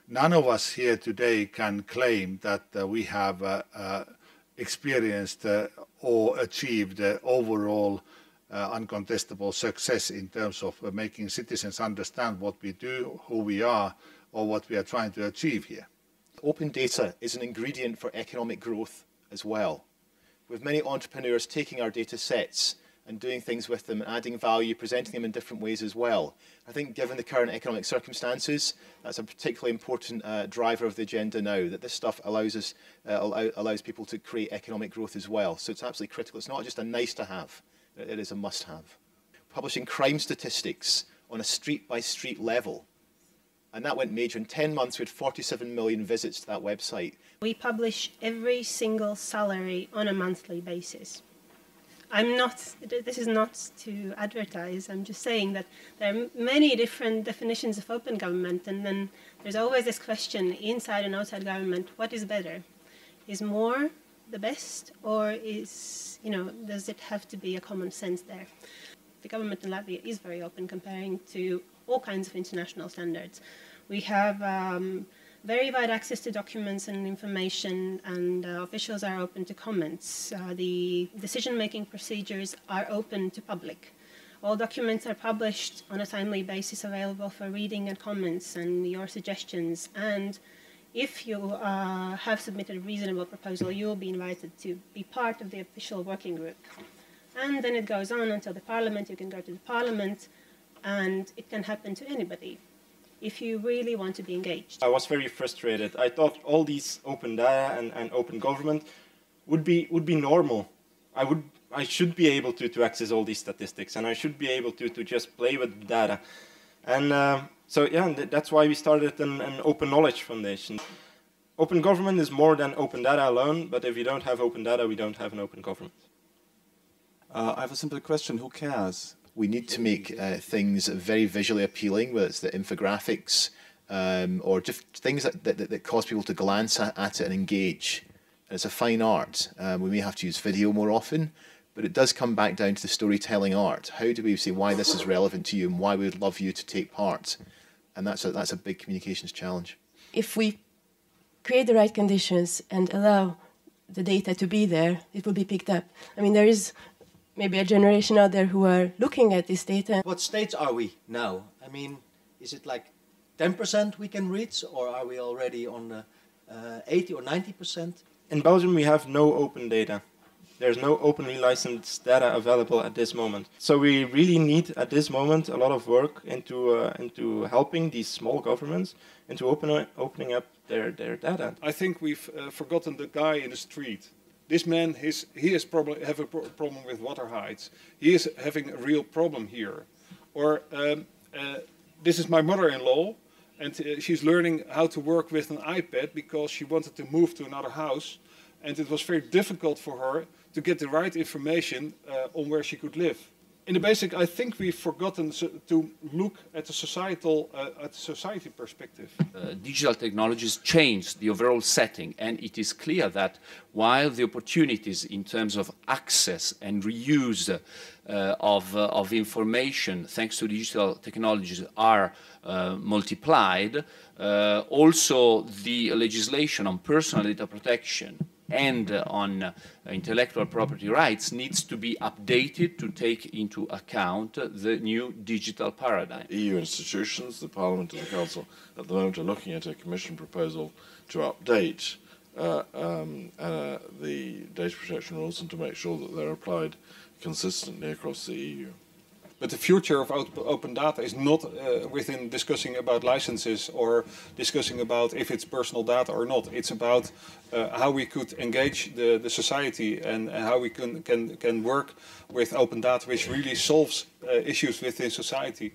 None of us here today can claim that we have experienced or achieved overall uncontestable success in terms of making citizens understand what we do, who we are, or what we are trying to achieve here. Open data is an ingredient for economic growth as well, with many entrepreneurs taking our data sets and doing things with them, adding value, presenting them in different ways as well. I think given the current economic circumstances, that's a particularly important driver of the agenda now, that this stuff allows people to create economic growth as well. So it's absolutely critical. It's not just a nice to have, it is a must have. Publishing crime statistics on a street by street level. And that went major. In 10 months, we had 47 million visits to that website. We publish every single salary on a monthly basis. This is not to advertise, I'm just saying that there are many different definitions of open government, and then there's always this question inside and outside government, what is better? Is more the best, or does it have to be a common sense there? The government in Latvia is very open comparing to all kinds of international standards. We have very wide access to documents and information, and officials are open to comments. The decision-making procedures are open to public. All documents are published on a timely basis, available for reading and comments and your suggestions. And if you have submitted a reasonable proposal, you will be invited to be part of the official working group. And then it goes on until the parliament. You can go to the parliament, and it can happen to anybody if you really want to be engaged. I was very frustrated. I thought all these open data and open government would be normal. I should be able to access all these statistics, and I should be able to just play with data. And so yeah, that's why we started an Open Knowledge Foundation. Open government is more than open data alone, but if you don't have open data, we don't have an open government. I have a simple question. Who cares? We need to make things very visually appealing, whether it's the infographics or just things that cause people to glance at it and engage. And it's a fine art. We may have to use video more often, but it does come back down to the storytelling art. How do we say why this is relevant to you and why we would love you to take part? And that's a big communications challenge. If we create the right conditions and allow the data to be there, it will be picked up. I mean, there is maybe a generation out there who are looking at this data. What stage are we now? I mean, is it like 10% we can reach, or are we already on 80 or 90%? In Belgium, we have no open data. There's no openly licensed data available at this moment. So we really need, at this moment, a lot of work into helping these small governments into opening up their data. I think we've forgotten the guy in the street. This man, he has have a problem with water heights. He is having a real problem here. Or this is my mother-in-law, and she's learning how to work with an iPad because she wanted to move to another house, and it was very difficult for her to get the right information on where she could live. In the basic, I think we've forgotten to look at the society perspective. Digital technologies change the overall setting, and it is clear that while the opportunities in terms of access and reuse of information thanks to digital technologies are multiplied, also the legislation on personal data protection and on intellectual property rights needs to be updated to take into account the new digital paradigm. EU institutions, the Parliament and the Council, at the moment are looking at a Commission proposal to update the data protection rules and to make sure that they're applied consistently across the EU. But the future of open data is not within discussing about licenses or discussing about if it's personal data or not. It's about how we could engage the society and how we can work with open data, which really solves issues within society.